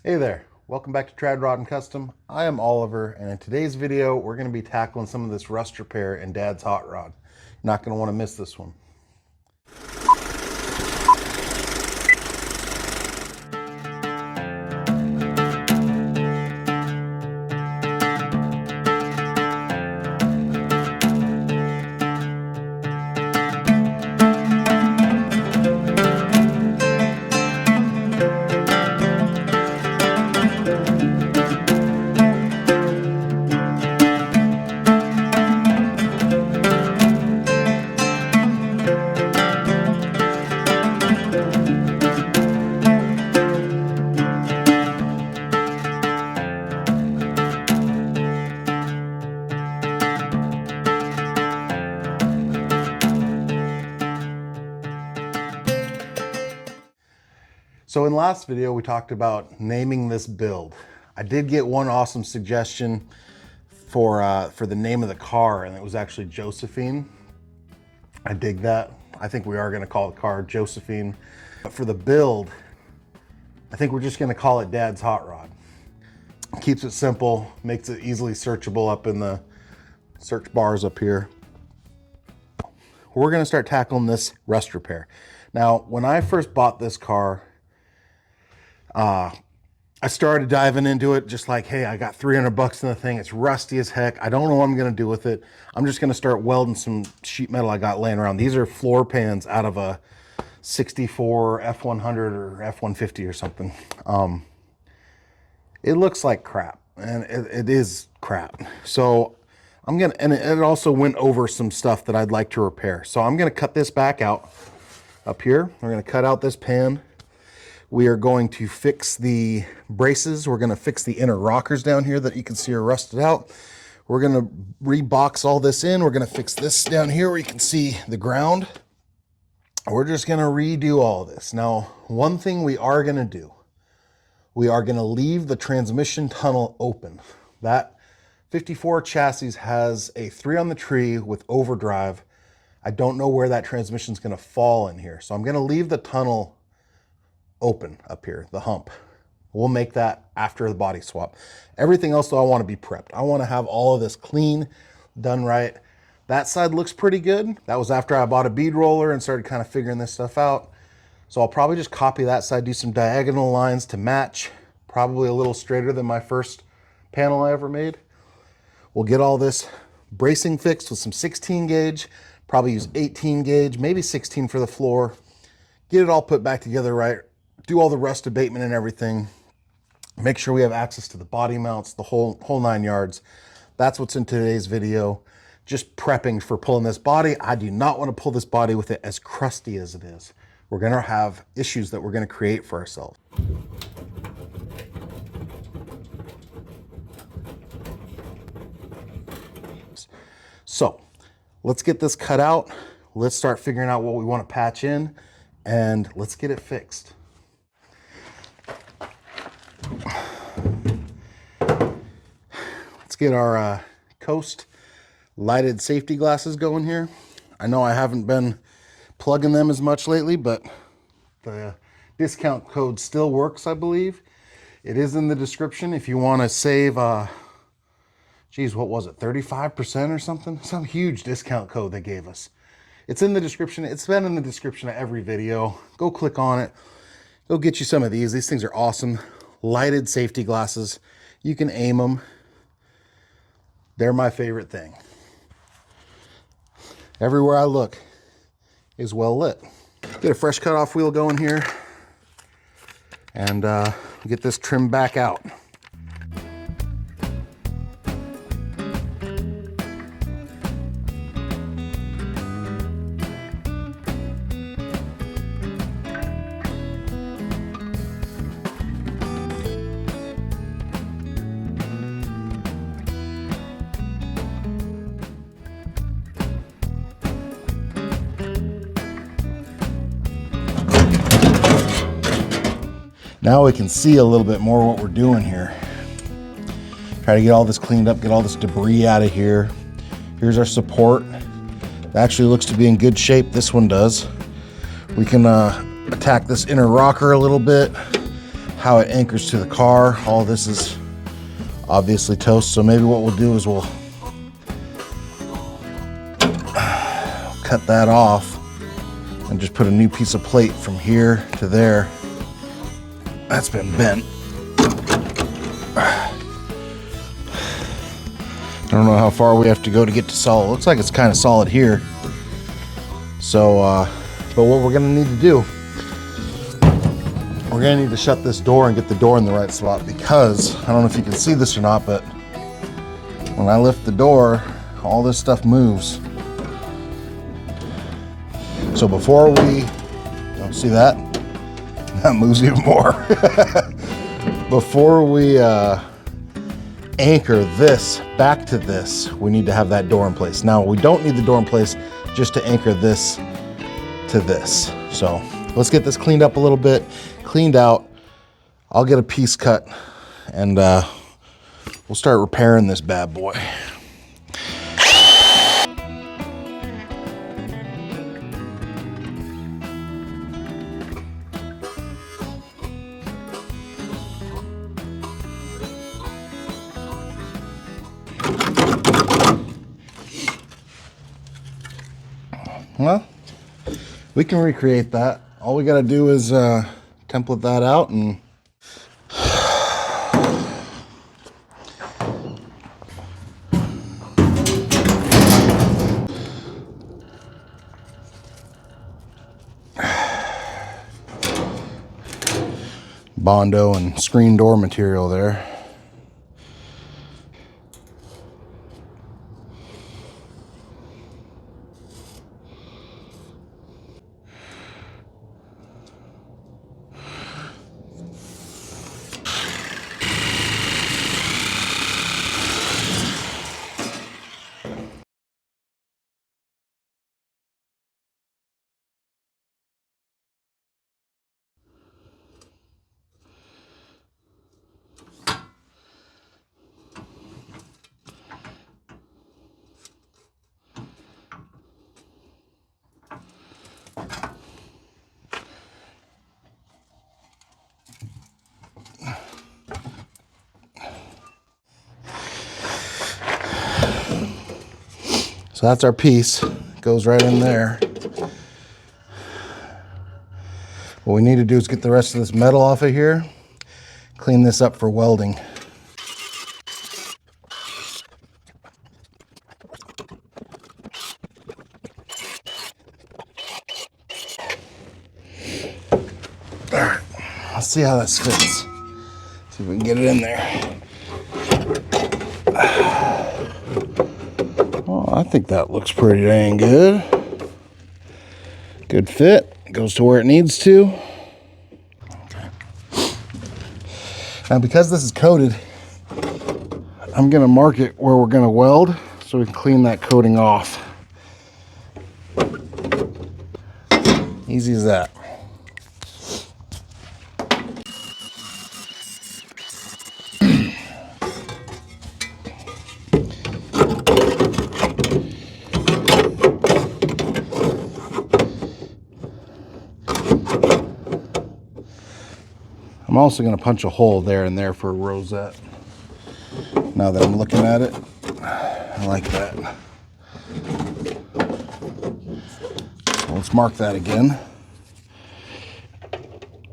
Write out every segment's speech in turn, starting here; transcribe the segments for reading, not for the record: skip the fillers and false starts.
Hey there, welcome back to Trad Rod and Custom. I am Oliver, and in today's video, we're going to be tackling some of this rust repair in Dad's hot rod. You're not going to want to miss this one. So in last video, we talked about naming this build. I did get one awesome suggestion for the name of the car, and it was actually Josephine. I dig that. I think we are going to call the car Josephine. But for the build, I think we're just going to call it Dad's Hot Rod. Keeps it simple, makes it easily searchable up in the search bars up here. We're going to start tackling this rust repair. Now, when I first bought this car, I started diving into it just like, hey, I got 300 bucks in the thing. It's rusty as heck. I don't know what I'm going to do with it. I'm just going to start welding some sheet metal I got laying around. These are floor pans out of a 64 F100 or F150 or something. It looks like crap, and it is crap. So and it also went over some stuff that I'd like to repair. So I'm going to cut this back out up here. We're going to cut out this pan. We are going to fix the braces. We're going to fix the inner rockers down here that you can see are rusted out. We're going to rebox all this in. We're going to fix this down here where you can see the ground. We're just going to redo all this. Now, one thing we are going to do, we are going to leave the transmission tunnel open. That 54 chassis has a 3 on the tree with overdrive. I don't know where that transmission is going to fall in here. So I'm going to leave the tunnel open up here, the hump. We'll make that after the body swap. Everything else, though, I want to be prepped. I want to have all of this clean, done right. That side looks pretty good. That was after I bought a bead roller and started kind of figuring this stuff out. So I'll probably just copy that side, do some diagonal lines to match, probably a little straighter than my first panel I ever made. We'll get all this bracing fixed with some 16 gauge, probably use 18 gauge, maybe 16 for the floor. Get it all put back together right. Do all the rust abatement and everything. Make sure we have access to the body mounts, the whole 9 yards. That's what's in today's video. Just prepping for pulling this body. I do not want to pull this body with it as crusty as it is. We're going to have issues that we're going to create for ourselves. So let's get this cut out. Let's start figuring out what we want to patch in, and let's get it fixed. Let's get our Coast lighted safety glasses going here. I know I haven't been plugging them as much lately, but the discount code still works, I believe. It is in the description if you want to save, geez, what was it, 35% or something? Some huge discount code they gave us. It's in the description. It's been in the description of every video. Go click on it. Go get you some of these. These things are awesome. Lighted safety glasses. You can aim them. They're my favorite thing. Everywhere I look is well lit. Get a fresh cutoff wheel going here and get this trimmed back out. Now we can see a little bit more what we're doing here. Try to get all this cleaned up, get all this debris out of here. Here's our support. It actually looks to be in good shape. This one does. We can attack this inner rocker a little bit. how it anchors to the car. All this is obviously toast, so maybe what we'll do is we'll cut that off and just put a new piece of plate from here to there. That's been bent. I don't know how far we have to go to get to solid. Looks like it's kind of solid here. So, but what we're gonna need to do, we're gonna need to shut this door and get the door in the right spot, because I don't know if you can see this or not, but when I lift the door, all this stuff moves. So before we, don't see that? That moves even more. Before we anchor this back to this, we need to have that door in place. Now, we don't need the door in place just to anchor this to this. So let's get this cleaned up a little bit, cleaned out. I'll get a piece cut and we'll start repairing this bad boy. Well, we can recreate that. All we gotta do is template that out and Bondo and screen door material there. So that's our piece, goes right in there. What we need to do is get the rest of this metal off of here, clean this up for welding. All right, let's see how this fits. See if we can get it in there. Oh, I think that looks pretty dang good. Good fit, goes to where it needs to. Okay. Now, because this is coated, I'm gonna mark it where we're gonna weld so we can clean that coating off. Easy as that. I'm also going to punch a hole there and there for a rosette. Now that I'm looking at it, I like that. So let's mark that again.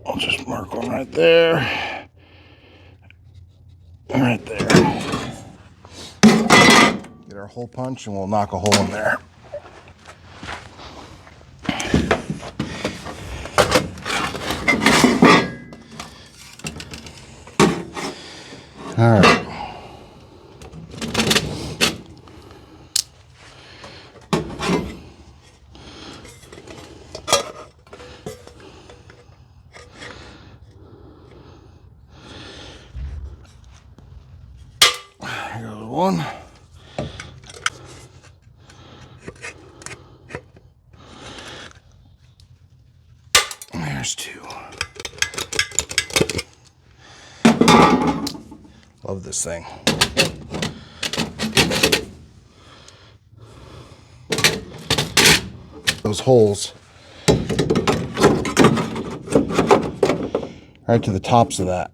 I'll just mark one right there. And right there. Get our hole punch and we'll knock a hole in there. All right. Here goes one. There's two. Love this thing. Those holes right to the tops of that.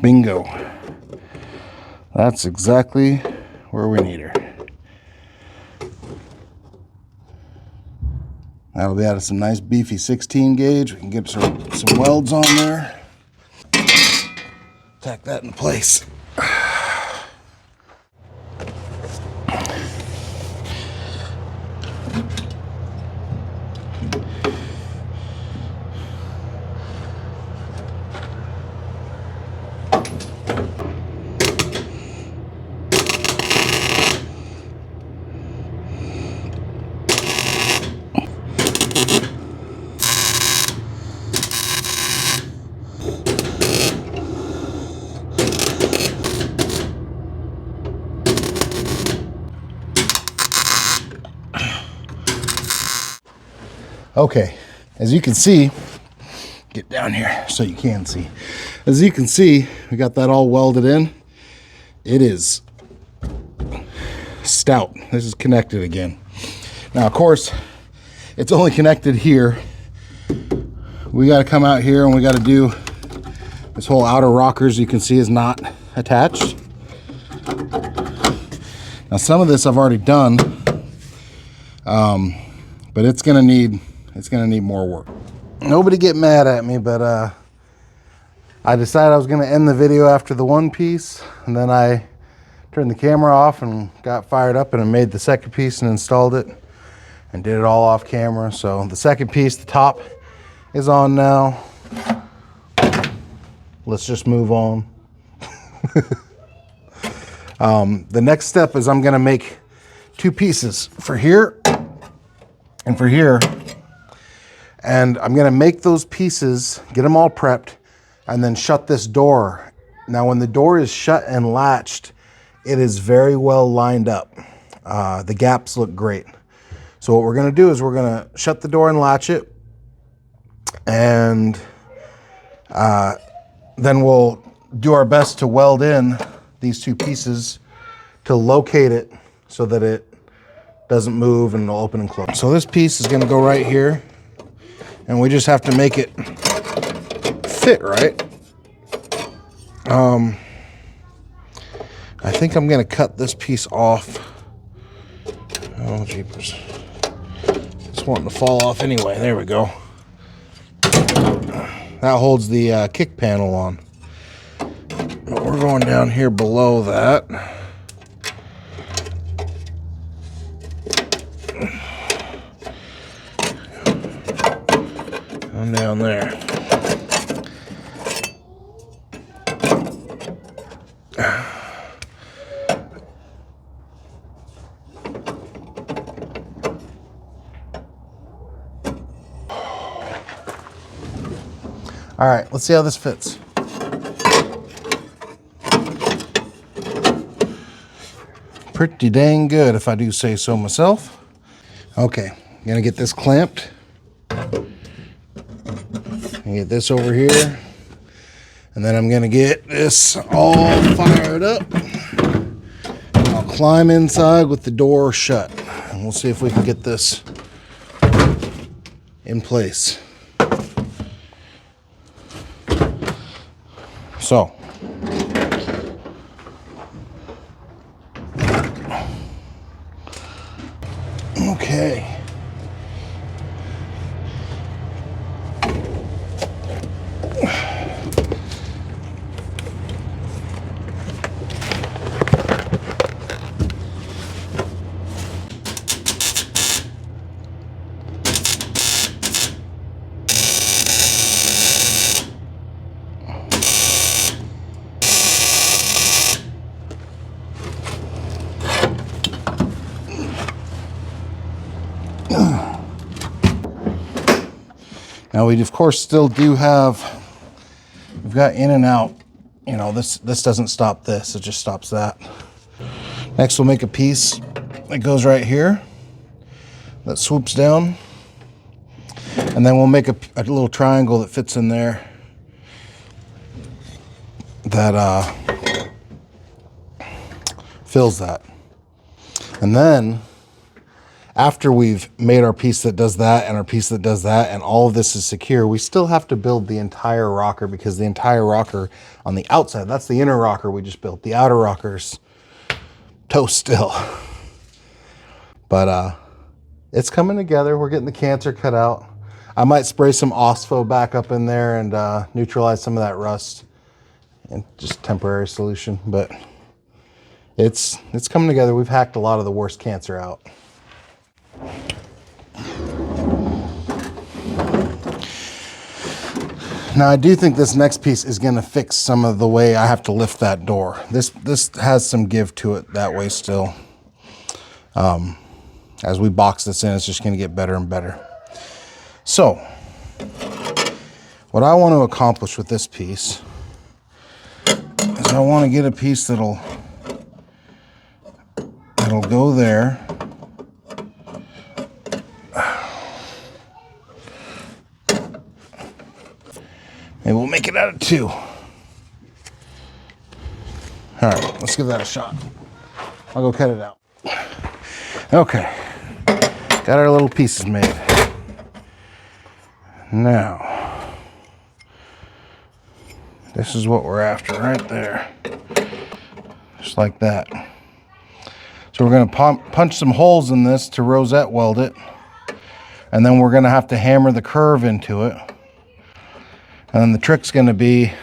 Bingo. That's exactly where we need her. That'll be out of some nice beefy 16 gauge. We can get some welds on there. Tack that in place. Okay, as you can see, get down here so you can see. As you can see, we got that all welded in. It is stout. This is connected again. Now, of course, it's only connected here. We got to come out here and we got to do this whole outer rocker, as you can see, is not attached. Now, some of this I've already done, but it's gonna need more work. Nobody get mad at me, but I decided I was gonna end the video after the one piece, and then I turned the camera off and got fired up and I made the second piece and installed it and did it all off camera. So the second piece, the top, is on now. Let's just move on. The next step is I'm gonna make two pieces for here and for here. And I'm gonna make those pieces, get them all prepped, and then shut this door. Now, when the door is shut and latched, it is very well lined up. The gaps look great. So what we're gonna do is we're gonna shut the door and latch it, and then we'll do our best to weld in these two pieces to locate it so that it doesn't move and it'll open and close. So this piece is gonna go right here, and we just have to make it fit right. I think I'm gonna cut this piece off. Oh, jeepers. It's wanting to fall off anyway. There we go. That holds the kick panel on. But we're going down here below that. I'm down there. All right, let's see how this fits. Pretty dang good, if I do say so myself. Okay, I'm gonna get this clamped. Get this over here, and then I'm gonna get this all fired up. I'll climb inside with the door shut, and we'll see if we can get this in place. So, okay. Now we of course still do have, we've got in and out, you know, this doesn't stop this, it just stops that. Next we'll make a piece that goes right here, that swoops down, and then we'll make a little triangle that fits in there that fills that. And then after we've made our piece that does that and our piece that does that and all of this is secure, we still have to build the entire rocker, because the entire rocker on the outside, that's the inner rocker we just built. The outer rocker's toast still. But it's coming together. We're getting the cancer cut out. I might spray some OSFO back up in there and neutralize some of that rust, and just temporary solution, but it's coming together. We've hacked a lot of the worst cancer out. Now I do think this next piece is going to fix some of the way I have to lift that door. This has some give to it that way still. As we box this in, it's just going to get better and better. So what I want to accomplish with this piece is I want to get a piece that'll go there. Maybe we'll make it out of 2. All right, let's give that a shot. I'll go cut it out. Okay, got our little pieces made. Now, this is what we're after right there. Just like that. So we're going to punch some holes in this to rosette weld it. And then we're going to have to hammer the curve into it. And then the trick's going to be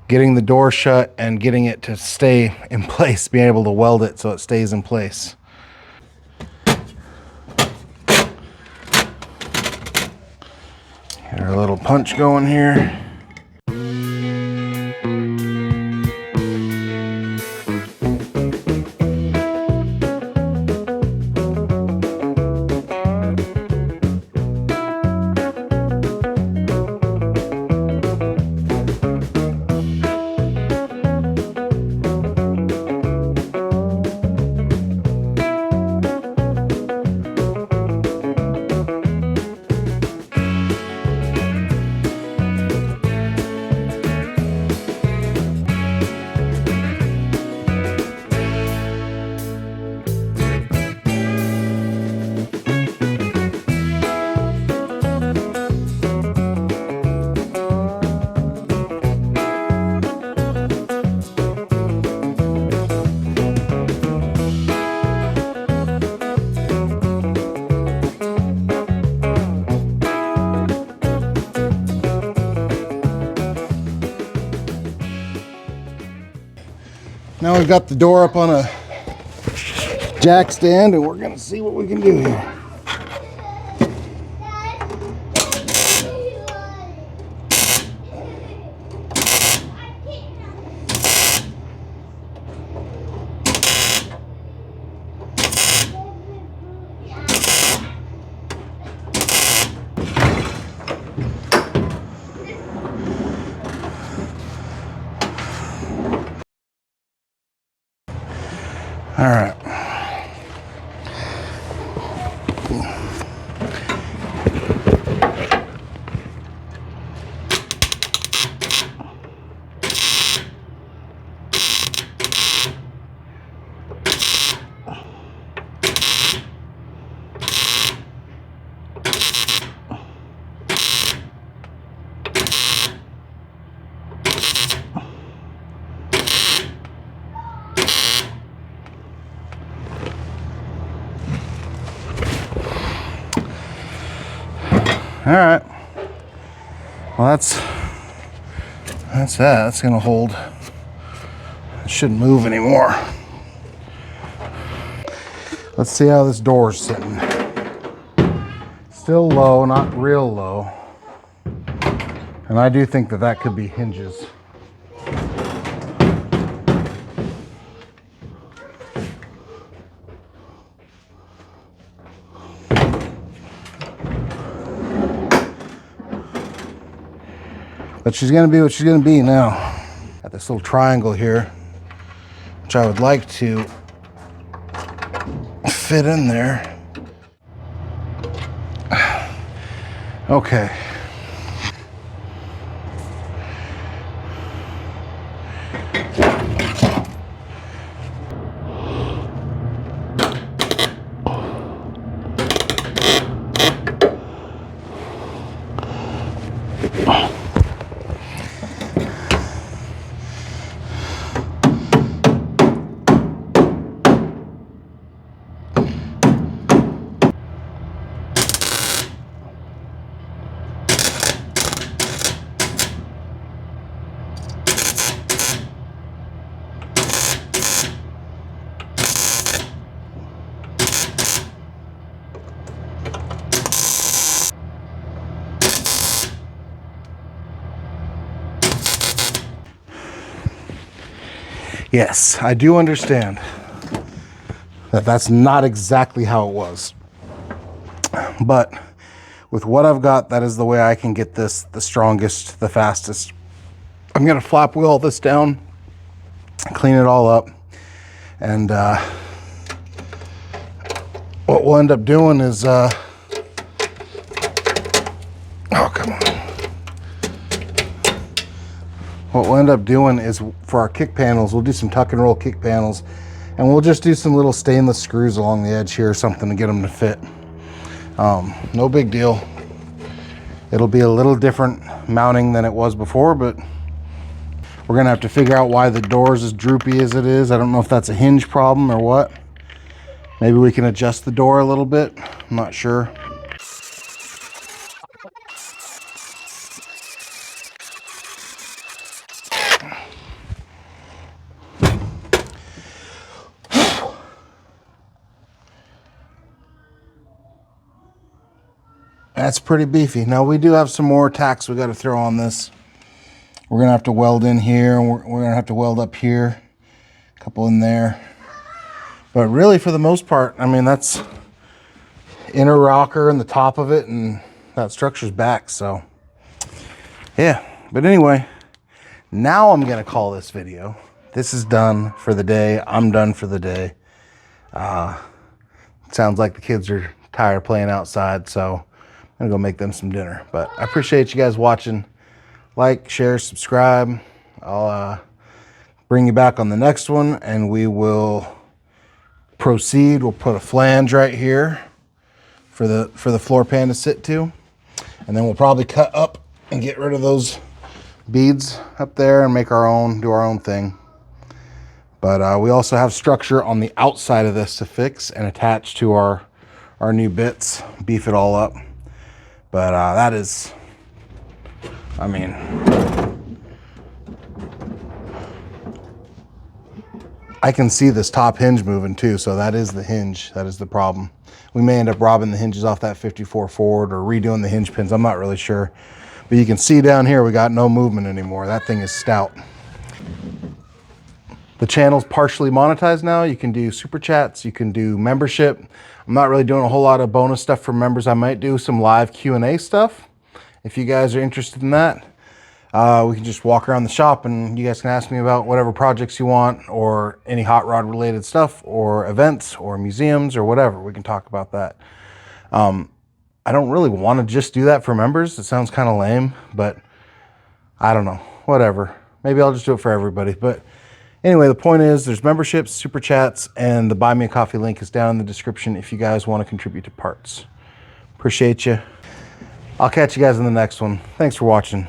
getting the door shut and getting it to stay in place, being able to weld it so it stays in place. Get our little punch going here. Now we've got the door up on a jack stand, and we're going to see what we can do here. All right. All right. Well, that's that. That's gonna hold. It shouldn't move anymore. Let's see how this door's sitting. Still low, not real low. And I do think that that could be hinges. But she's gonna be what she's gonna be now. Got this little triangle here, which I would like to fit in there. Okay. Yes, I do understand that that's not exactly how it was. But with what I've got, that is the way I can get this the strongest, the fastest. I'm gonna flap wheel all this down, clean it all up, and what we'll end up doing is, oh, come on. What we'll end up doing is for our kick panels, we'll do some tuck and roll kick panels, and we'll just do some little stainless screws along the edge here or something to get them to fit. No big deal. It'll be a little different mounting than it was before, but we're gonna have to figure out why the door is as droopy as it is. I don't know if that's a hinge problem or what. Maybe we can adjust the door a little bit. I'm not sure. That's pretty beefy. Now we do have some more tacks we got to throw on this. We're gonna have to weld in here, and we're gonna have to weld up here, a couple in there. But really, for the most part, I mean, that's inner rocker and the top of it, and that structure's back. So yeah, but anyway, now I'm gonna call this video. This is done for the day. I'm done for the day. Sounds like the kids are tired of playing outside, so I'm gonna go make them some dinner. But I appreciate you guys watching. Like, share, subscribe. I'll bring you back on the next one, and we will proceed. We'll put a flange right here for the floor pan to sit to, and then we'll probably cut up and get rid of those beads up there and make our own, do our own thing. But we also have structure on the outside of this to fix and attach to our new bits, beef it all up. But that is, I mean, I can see this top hinge moving too, so that is the hinge. That is the problem. We may end up robbing the hinges off that 54 Ford or redoing the hinge pins. I'm not really sure. But you can see down here, we got no movement anymore. That thing is stout. The channel's partially monetized now. You can do super chats, you can do membership. I'm not really doing a whole lot of bonus stuff for members. I might do some live Q&A stuff. If you guys are interested in that, we can just walk around the shop and you guys can ask me about whatever projects you want, or any hot rod related stuff, or events, or museums, or whatever. We can talk about that. I don't really want to just do that for members. It sounds kind of lame, but I don't know, whatever. Maybe I'll just do it for everybody. But anyway, the point is there's memberships, super chats, and the Buy Me a Coffee link is down in the description if you guys want to contribute to parts. Appreciate you. I'll catch you guys in the next one. Thanks for watching.